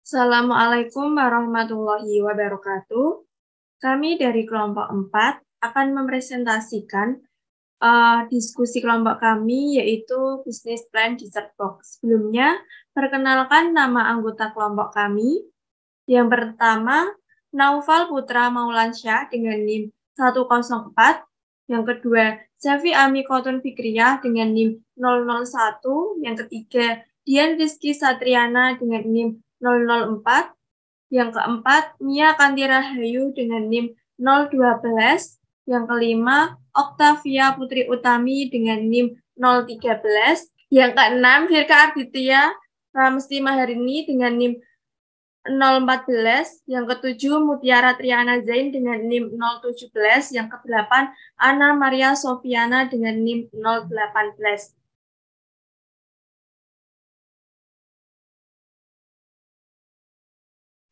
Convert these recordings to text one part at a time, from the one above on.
Assalamualaikum warahmatullahi wabarakatuh. Kami dari kelompok 4 akan mempresentasikan diskusi kelompok kami yaitu Business Plan Dessert Box. Sebelumnya, perkenalkan nama anggota kelompok kami. Yang pertama, Naufal Putra Maulansyah dengan NIM 104. Yang kedua, Syafi Ami Khotun Fikriyah dengan NIM 001. Yang ketiga, Dian Rizky Satriana dengan NIM 004. Yang keempat, Mia Kantira Hayu dengan NIM 012. Yang kelima, Oktavia Putri Utami dengan NIM 013. Yang keenam, Firka Arditya Ramesti Maharini dengan NIM 014, yang ketujuh Mutiara Triana Zain dengan NIM 017, yang kedelapan Ana Maria Sofiana dengan NIM 018.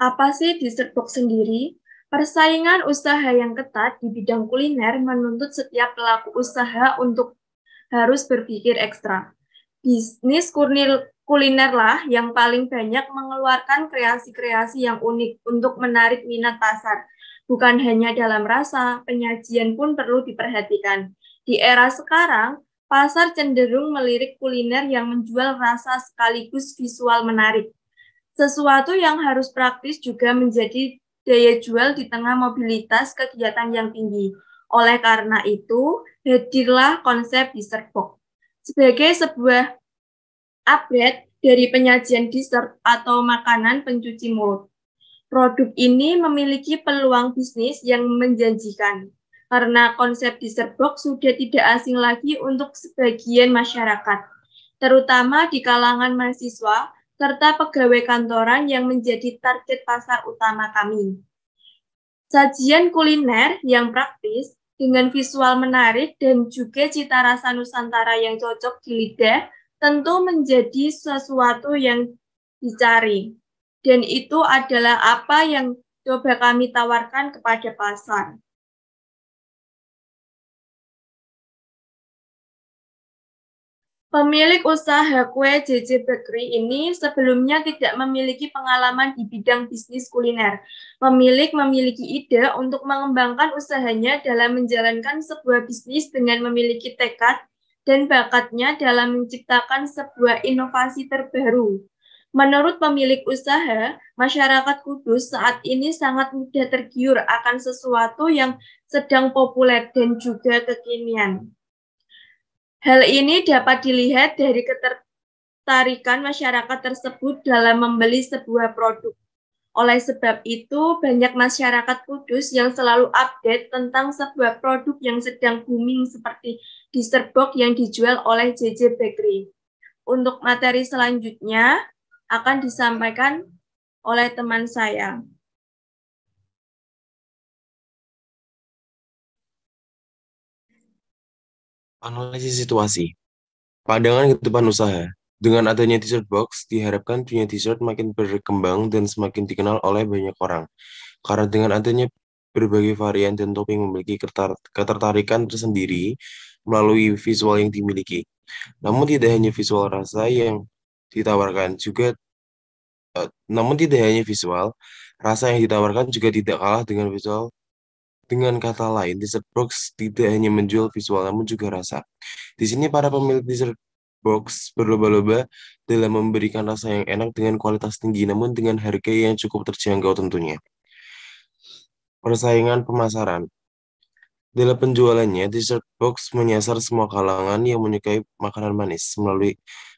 Apa sih dessert box sendiri? Persaingan usaha yang ketat di bidang kuliner menuntut setiap pelaku usaha untuk harus berpikir ekstra. Bisnis kuliner lah yang paling banyak mengeluarkan kreasi-kreasi yang unik untuk menarik minat pasar. Bukan hanya dalam rasa, penyajian pun perlu diperhatikan. Di era sekarang, pasar cenderung melirik kuliner yang menjual rasa sekaligus visual menarik. Sesuatu yang harus praktis juga menjadi daya jual di tengah mobilitas kegiatan yang tinggi. Oleh karena itu, hadirlah konsep dessert box sebagai sebuah upgrade dari penyajian dessert atau makanan pencuci mulut. Produk ini memiliki peluang bisnis yang menjanjikan karena konsep dessert box sudah tidak asing lagi untuk sebagian masyarakat, terutama di kalangan mahasiswa serta pegawai kantoran yang menjadi target pasar utama kami. Sajian kuliner yang praktis dengan visual menarik dan juga cita rasa Nusantara yang cocok di lidah tentu menjadi sesuatu yang dicari. Dan itu adalah apa yang coba kami tawarkan kepada pasar. Pemilik usaha kue JJ Bakery ini sebelumnya tidak memiliki pengalaman di bidang bisnis kuliner. Pemilik memiliki ide untuk mengembangkan usahanya dalam menjalankan sebuah bisnis dengan memiliki tekad dan bakatnya dalam menciptakan sebuah inovasi terbaru. Menurut pemilik usaha, masyarakat Kudus saat ini sangat mudah tergiur akan sesuatu yang sedang populer dan juga kekinian. Hal ini dapat dilihat dari ketertarikan masyarakat tersebut dalam membeli sebuah produk. Oleh sebab itu, banyak masyarakat Kudus yang selalu update tentang sebuah produk yang sedang booming seperti dessert box yang dijual oleh JJ Bakery. Untuk materi selanjutnya akan disampaikan oleh teman saya. Analisis situasi. Pandangan kehidupan usaha. Dengan adanya dessert box, diharapkan dunia dessert makin berkembang dan semakin dikenal oleh banyak orang. Karena dengan adanya berbagai varian dan topping memiliki ketertarikan tersendiri melalui visual yang dimiliki. Namun tidak hanya visual rasa yang ditawarkan juga namun tidak hanya visual, rasa yang ditawarkan juga tidak kalah dengan visual. Dengan kata lain, dessert box tidak hanya menjual visual namun juga rasa. Di sini para pemilik dessert box berlomba-lomba dalam memberikan rasa yang enak dengan kualitas tinggi namun dengan harga yang cukup terjangkau tentunya. Persaingan pemasaran. Dalam penjualannya, dessert box menyasar semua kalangan yang menyukai makanan manis,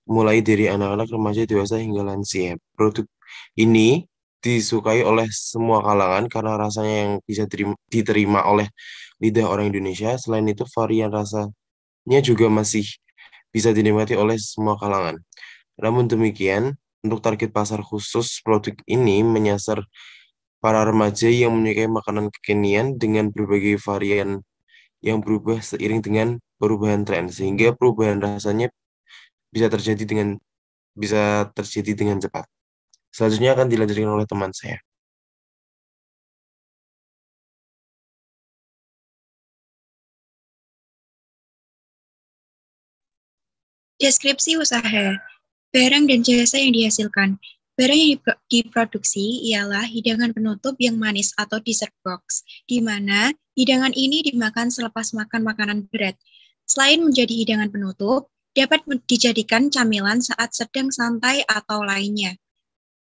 mulai dari anak-anak, remaja, dewasa hingga lansia. Produk ini disukai oleh semua kalangan karena rasanya yang bisa diterima oleh lidah orang Indonesia. Selain itu, varian rasanya juga masih bisa dinikmati oleh semua kalangan. Namun demikian, untuk target pasar khusus, produk ini menyasar para remaja yang menyukai makanan kekinian dengan berbagai varian yang berubah seiring dengan perubahan tren, sehingga perubahan rasanya bisa terjadi dengan bisa terjadi dengan cepat. Selanjutnya akan dilanjutkan oleh teman saya. Deskripsi usaha, barang dan jasa yang dihasilkan. Barang yang diproduksi ialah hidangan penutup yang manis atau dessert box, di mana hidangan ini dimakan selepas makan makanan berat. Selain menjadi hidangan penutup, dapat dijadikan camilan saat sedang santai atau lainnya,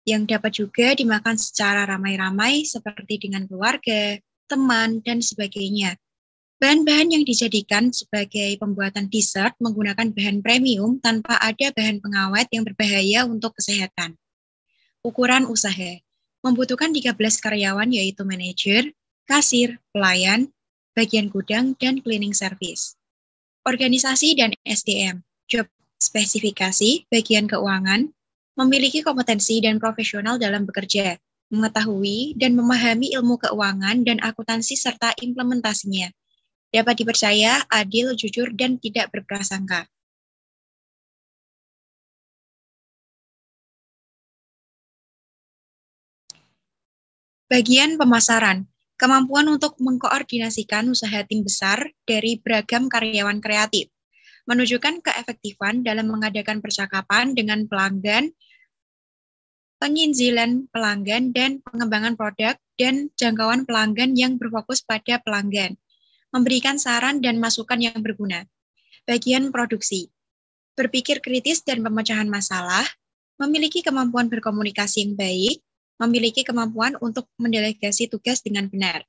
yang dapat juga dimakan secara ramai-ramai seperti dengan keluarga, teman, dan sebagainya. Bahan-bahan yang dijadikan sebagai pembuatan dessert menggunakan bahan premium tanpa ada bahan pengawet yang berbahaya untuk kesehatan. Ukuran usaha membutuhkan 13 karyawan yaitu manajer, kasir, pelayan, bagian gudang, dan cleaning service. Organisasi dan SDM, job spesifikasi, bagian keuangan, memiliki kompetensi dan profesional dalam bekerja, mengetahui dan memahami ilmu keuangan dan akuntansi serta implementasinya. Dapat dipercaya, adil, jujur, dan tidak berprasangka. Bagian pemasaran, kemampuan untuk mengkoordinasikan usaha tim besar dari beragam karyawan kreatif, menunjukkan keefektifan dalam mengadakan percakapan dengan pelanggan, penyinzilan pelanggan, dan pengembangan produk dan jangkauan pelanggan yang berfokus pada pelanggan, memberikan saran dan masukan yang berguna. Bagian produksi, berpikir kritis dan pemecahan masalah, memiliki kemampuan berkomunikasi yang baik, memiliki kemampuan untuk mendelegasi tugas dengan benar.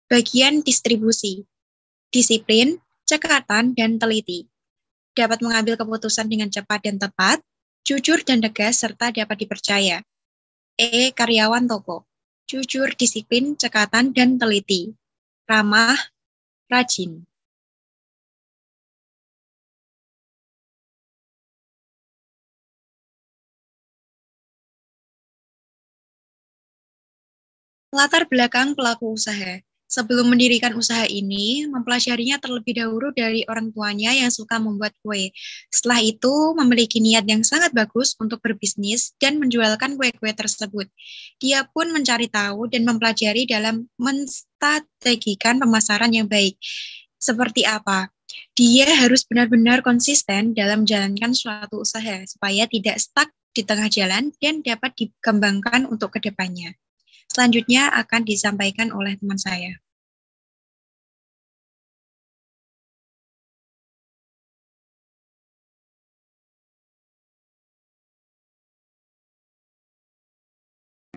Bagian distribusi, disiplin, cekatan, dan teliti. Dapat mengambil keputusan dengan cepat dan tepat, jujur dan tegas, serta dapat dipercaya. Karyawan toko, jujur, disiplin, cekatan, dan teliti. Ramah, rajin. Latar belakang pelaku usaha. Sebelum mendirikan usaha ini, mempelajarinya terlebih dahulu dari orang tuanya yang suka membuat kue. Setelah itu, memiliki niat yang sangat bagus untuk berbisnis dan menjualkan kue-kue tersebut. Dia pun mencari tahu dan mempelajari dalam menstrategikan pemasaran yang baik. Seperti apa? Dia harus benar-benar konsisten dalam menjalankan suatu usaha, supaya tidak stuck di tengah jalan dan dapat dikembangkan untuk kedepannya. Selanjutnya akan disampaikan oleh teman saya.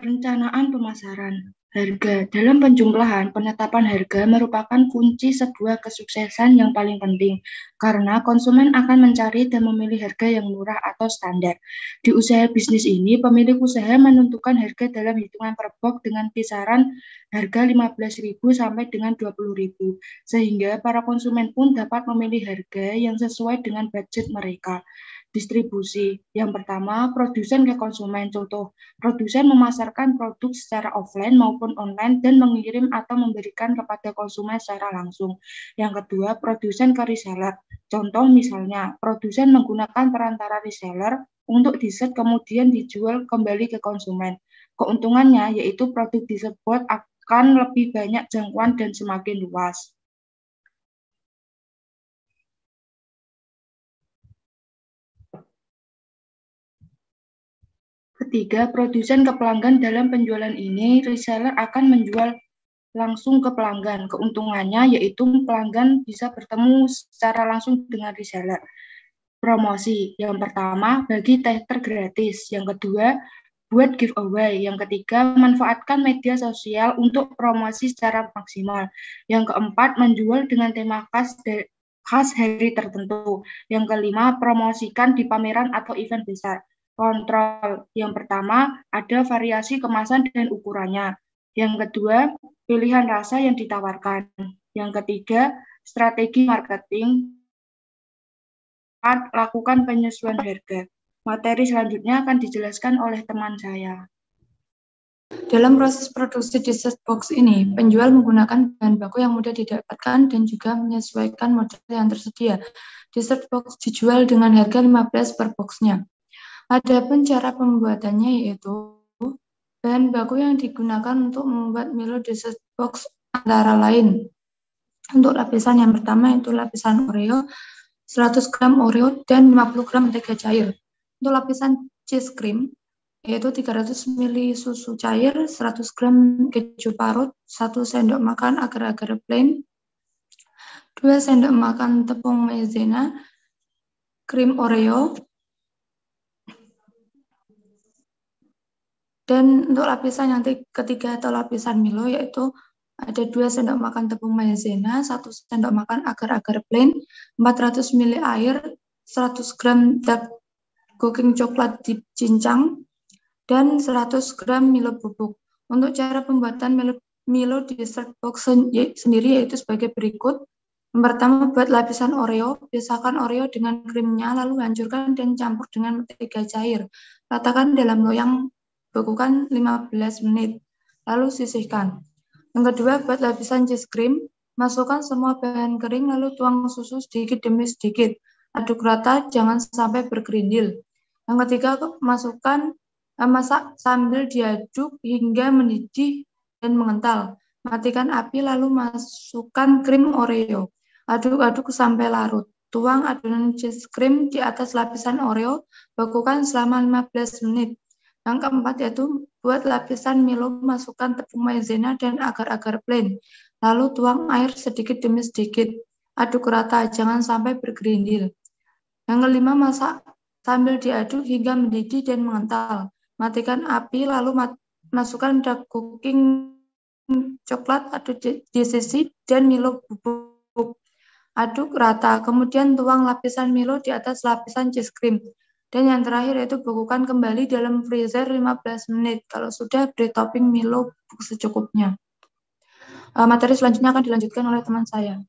Perencanaan pemasaran. Harga. Dalam penjumlahan, penetapan harga merupakan kunci sebuah kesuksesan yang paling penting, karena konsumen akan mencari dan memilih harga yang murah atau standar. Di usaha bisnis ini, pemilik usaha menentukan harga dalam hitungan per box dengan kisaran harga 15.000 sampai dengan 20.000, sehingga para konsumen pun dapat memilih harga yang sesuai dengan budget mereka. Distribusi. Yang pertama, produsen ke konsumen. Contoh, produsen memasarkan produk secara offline maupun online dan mengirim atau memberikan kepada konsumen secara langsung. Yang kedua, produsen ke reseller. Contoh misalnya, produsen menggunakan perantara reseller untuk dessert kemudian dijual kembali ke konsumen. Keuntungannya yaitu produk tersebut akan lebih banyak jangkauan dan semakin luas. Ketiga, produsen ke pelanggan. Dalam penjualan ini, reseller akan menjual langsung ke pelanggan. Keuntungannya yaitu pelanggan bisa bertemu secara langsung dengan reseller. Promosi. Yang pertama, bagi tester gratis. Yang kedua, buat giveaway. Yang ketiga, manfaatkan media sosial untuk promosi secara maksimal. Yang keempat, menjual dengan tema khas hari tertentu. Yang kelima, promosikan di pameran atau event besar. Kontrol. Yang pertama, ada variasi kemasan dan ukurannya. Yang kedua, pilihan rasa yang ditawarkan. Yang ketiga, strategi marketing. Lakukan penyesuaian harga. Materi selanjutnya akan dijelaskan oleh teman saya. Dalam proses produksi dessert box ini, penjual menggunakan bahan baku yang mudah didapatkan dan juga menyesuaikan model yang tersedia. Dessert box dijual dengan harga 15 per boxnya. Adapun cara pembuatannya yaitu bahan baku yang digunakan untuk membuat Milo dessert box antara lain. Untuk lapisan yang pertama itu lapisan Oreo, 100 gram Oreo dan 50 gram mentega cair. Untuk lapisan cheese cream yaitu 300 ml susu cair, 100 gram keju parut, 1 sendok makan agar-agar plain, 2 sendok makan tepung maizena, krim Oreo, dan untuk lapisan yang ketiga atau lapisan Milo yaitu ada 2 sendok makan tepung maizena, 1 sendok makan agar-agar plain, 400 ml air, 100 gram dark cooking coklat dicincang, dan 100 gram Milo bubuk. Untuk cara pembuatan Milo dessert box sendiri yaitu sebagai berikut. Yang pertama, buat lapisan Oreo. Pisahkan Oreo dengan krimnya, lalu hancurkan dan campur dengan mentega cair. Ratakan dalam loyang, bekukan 15 menit, lalu sisihkan. Yang kedua, buat lapisan cheese cream. Masukkan semua bahan kering, lalu tuang susu sedikit demi sedikit. Aduk rata, jangan sampai bergerindil. Yang ketiga, masak sambil diaduk hingga mendidih dan mengental. Matikan api lalu masukkan krim Oreo. Aduk-aduk sampai larut. Tuang adonan cheese cream di atas lapisan Oreo, bekukan selama 15 menit. Yang keempat yaitu buat lapisan Milo, masukkan tepung maizena dan agar-agar plain. Lalu tuang air sedikit demi sedikit. Aduk rata, jangan sampai bergerindil. Yang kelima, masak sambil diaduk hingga mendidih dan mengental. Matikan api lalu masukkan dark cooking coklat aduk di sisi dan Milo bubuk. Aduk rata, kemudian tuang lapisan Milo di atas lapisan cheese cream. Dan yang terakhir yaitu bekukan kembali dalam freezer 15 menit. Kalau sudah, beri topping Milo bubuk secukupnya. Materi selanjutnya akan dilanjutkan oleh teman saya.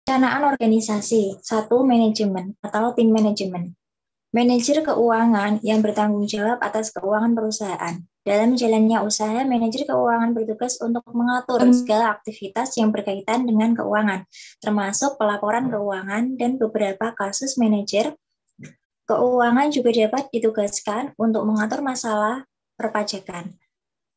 Perencanaan organisasi. 1. Manajemen atau tim manajemen. Manajer keuangan yang bertanggung jawab atas keuangan perusahaan. Dalam jalannya usaha, manajer keuangan bertugas untuk mengatur segala aktivitas yang berkaitan dengan keuangan, termasuk pelaporan keuangan dan beberapa kasus manajer keuangan juga dapat ditugaskan untuk mengatur masalah perpajakan.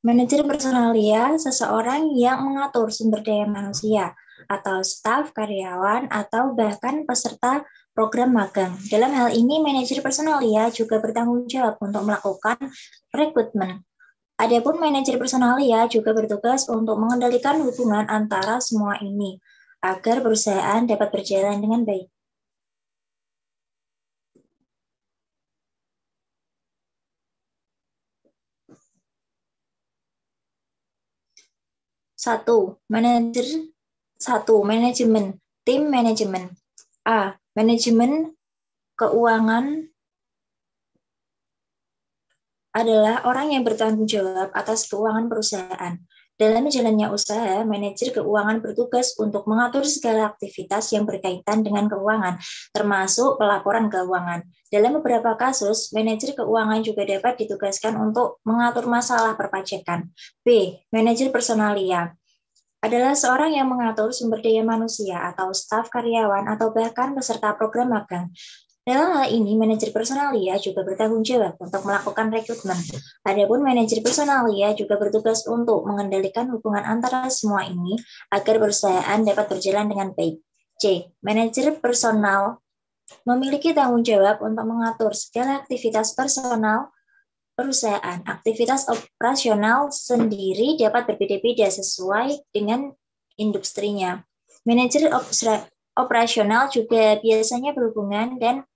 Manajer personalia, seseorang yang mengatur sumber daya manusia, atau staf, karyawan, atau bahkan peserta program magang. Dalam hal ini, manajer personalia juga bertanggung jawab untuk melakukan rekrutmen. Adapun manajer personalia juga bertugas untuk mengendalikan hubungan antara semua ini, agar perusahaan dapat berjalan dengan baik. Manajemen, tim manajemen. A. Manajemen keuangan adalah orang yang bertanggung jawab atas keuangan perusahaan. Dalam jalannya usaha, manajer keuangan bertugas untuk mengatur segala aktivitas yang berkaitan dengan keuangan, termasuk pelaporan keuangan. Dalam beberapa kasus, manajer keuangan juga dapat ditugaskan untuk mengatur masalah perpajakan. B. Manajer personalia adalah seorang yang mengatur sumber daya manusia atau staf, karyawan, atau bahkan peserta program magang. Dalam hal ini, manajer personalia juga bertanggung jawab untuk melakukan rekrutmen. Adapun manajer personalia juga bertugas untuk mengendalikan hubungan antara semua ini agar perusahaan dapat berjalan dengan baik. C. Manajer personal memiliki tanggung jawab untuk mengatur segala aktivitas personal perusahaan. Aktivitas operasional sendiri dapat berbeda-beda sesuai dengan industrinya. Manajer operasional juga biasanya berhubungan dan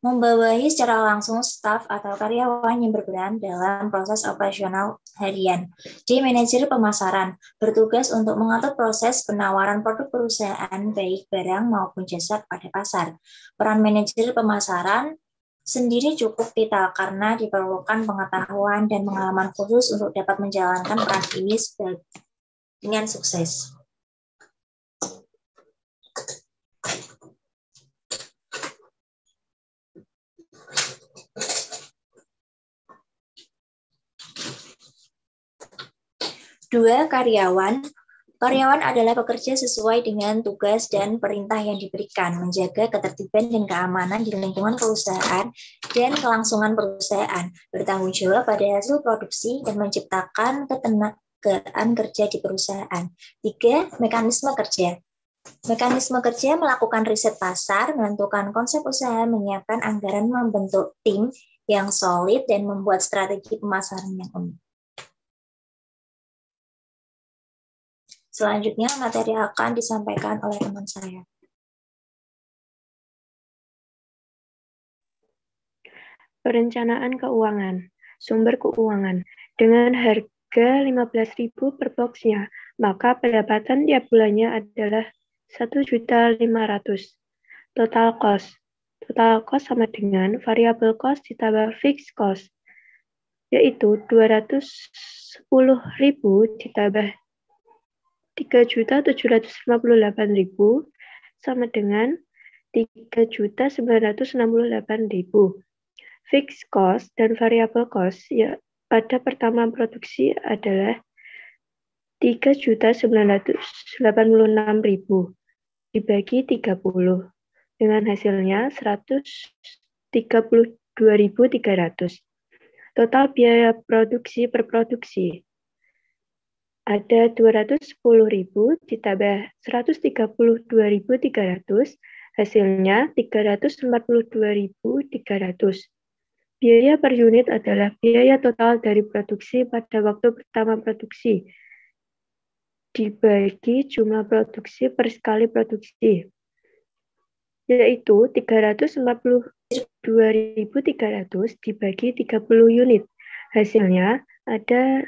membawahi secara langsung staf atau karyawan yang berperan dalam proses operasional harian. D. Manajer pemasaran bertugas untuk mengatur proses penawaran produk perusahaan baik barang maupun jasa pada pasar. Peran manajer pemasaran sendiri cukup vital karena diperlukan pengetahuan dan pengalaman khusus untuk dapat menjalankan peran ini dengan sukses. Dua, karyawan. Karyawan adalah pekerja sesuai dengan tugas dan perintah yang diberikan, menjaga ketertiban dan keamanan di lingkungan perusahaan dan kelangsungan perusahaan, bertanggung jawab pada hasil produksi dan menciptakan ketenagaan kerja di perusahaan. 3. Mekanisme kerja. Mekanisme kerja melakukan riset pasar, menentukan konsep usaha, menyiapkan anggaran, membentuk tim yang solid, dan membuat strategi pemasaran yang unik. Selanjutnya, materi akan disampaikan oleh teman saya. Perencanaan keuangan, sumber keuangan. Dengan harga 15.000 per boxnya, maka pendapatan tiap bulannya adalah 1.500.000. Total cost. Total cost sama dengan variable cost ditambah fixed cost, yaitu 210.000 ditambah 3.758.000 sama dengan 3.968.000. Fixed cost dan variable cost ya pada pertama produksi adalah 3.986.000 dibagi 30 dengan hasilnya 132.300. Total biaya produksi per produksi ada 210.000 ditambah 132.300, hasilnya 342.300. Biaya per unit adalah biaya total dari produksi pada waktu pertama produksi dibagi jumlah produksi per sekali produksi, yaitu 342.300 dibagi 30 unit. Hasilnya ada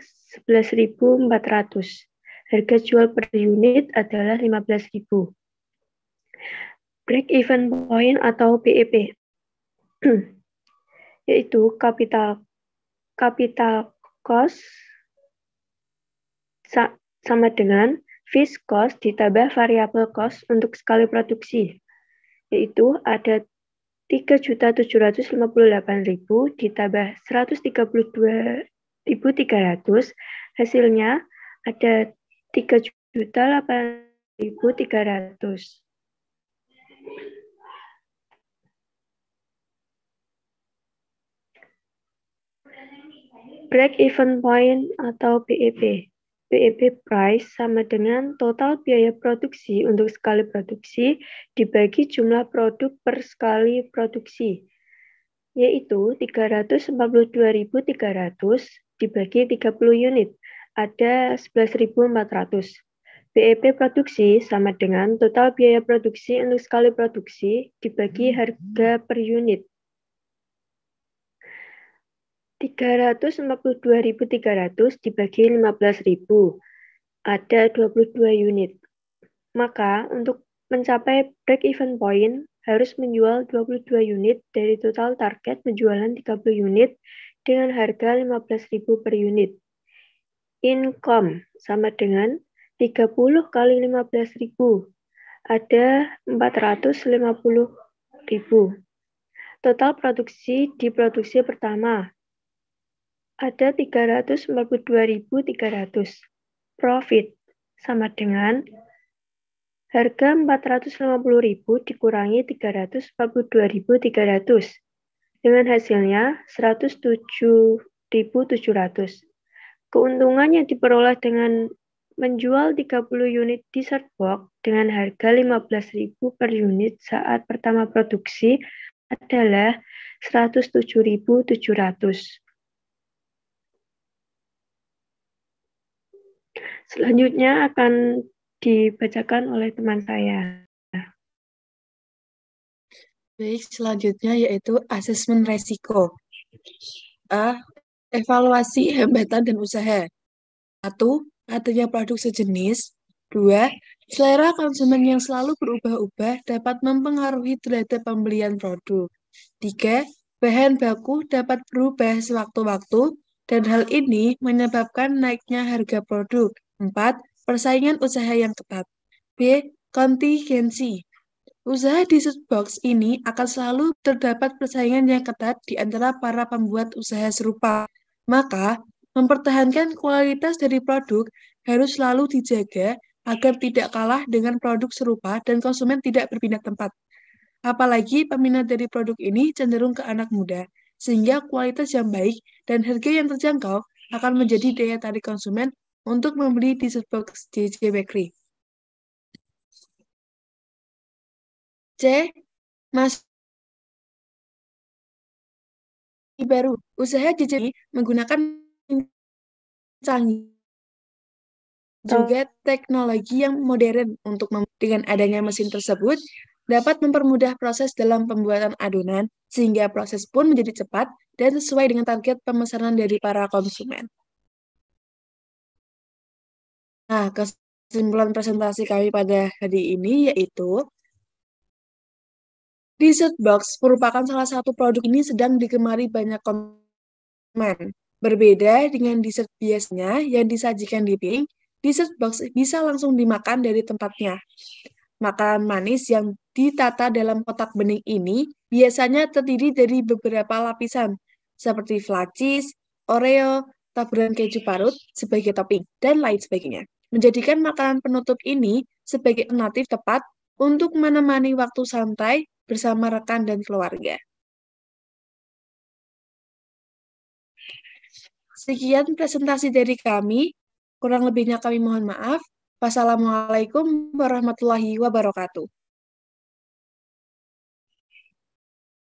11.400. Harga jual per unit adalah 15.000. Break even point atau BEP yaitu capital cost sama dengan fixed cost ditambah variable cost untuk sekali produksi, yaitu ada 3.758.000 ditambah 132.300, hasilnya ada 3.8.300. Break even point atau BEP. BEP price sama dengan total biaya produksi untuk sekali produksi dibagi jumlah produk per sekali produksi, yaitu 342.300 dibagi 30 unit, ada 11.400. BEP produksi sama dengan total biaya produksi untuk sekali produksi dibagi harga per unit, 342.300 dibagi 15.000, ada 22 unit. Maka untuk mencapai break even point harus menjual 22 unit dari total target penjualan 30 unit dengan harga 15.000 per unit. Income sama dengan 30 kali 15.000, ada 450.000. Total produksi di produksi pertama ada 342.300. Profit sama dengan harga 450.000 dikurangi 342.300 dengan hasilnya 107.700. Keuntungan yang diperoleh dengan menjual 30 unit dessert box dengan harga 15.000 per unit saat pertama produksi adalah 107.700. Selanjutnya akan dibacakan oleh teman saya. Baik, selanjutnya yaitu asesmen resiko. A. Evaluasi hambatan dan usaha. 1. Adanya produk sejenis. 2. Selera konsumen yang selalu berubah-ubah dapat mempengaruhi terhadap pembelian produk. 3. Bahan baku dapat berubah sewaktu-waktu dan hal ini menyebabkan naiknya harga produk. 4. Persaingan usaha yang ketat. B. Kontingensi. Usaha dessert box ini akan selalu terdapat persaingan yang ketat di antara para pembuat usaha serupa. Maka, mempertahankan kualitas dari produk harus selalu dijaga agar tidak kalah dengan produk serupa dan konsumen tidak berpindah tempat. Apalagi peminat dari produk ini cenderung ke anak muda, sehingga kualitas yang baik dan harga yang terjangkau akan menjadi daya tarik konsumen untuk membeli dessert box JJ Bakery. C. Masih baru. Usaha JJ menggunakan canggih juga teknologi yang modern untuk dengan adanya mesin tersebut dapat mempermudah proses dalam pembuatan adonan sehingga proses pun menjadi cepat dan sesuai dengan target pemesanan dari para konsumen. Nah, kesimpulan presentasi kami pada hari ini yaitu dessert box merupakan salah satu produk ini sedang digemari banyak konsumen. Berbeda dengan dessert biasanya yang disajikan di piring, dessert box bisa langsung dimakan dari tempatnya. Makanan manis yang ditata dalam kotak bening ini biasanya terdiri dari beberapa lapisan, seperti flat cheese, Oreo, taburan keju parut sebagai topping, dan lain sebagainya. Menjadikan makanan penutup ini sebagai alternatif tepat untuk menemani waktu santai bersama rekan dan keluarga. Sekian presentasi dari kami. Kurang lebihnya kami mohon maaf. Wassalamualaikum warahmatullahi wabarakatuh.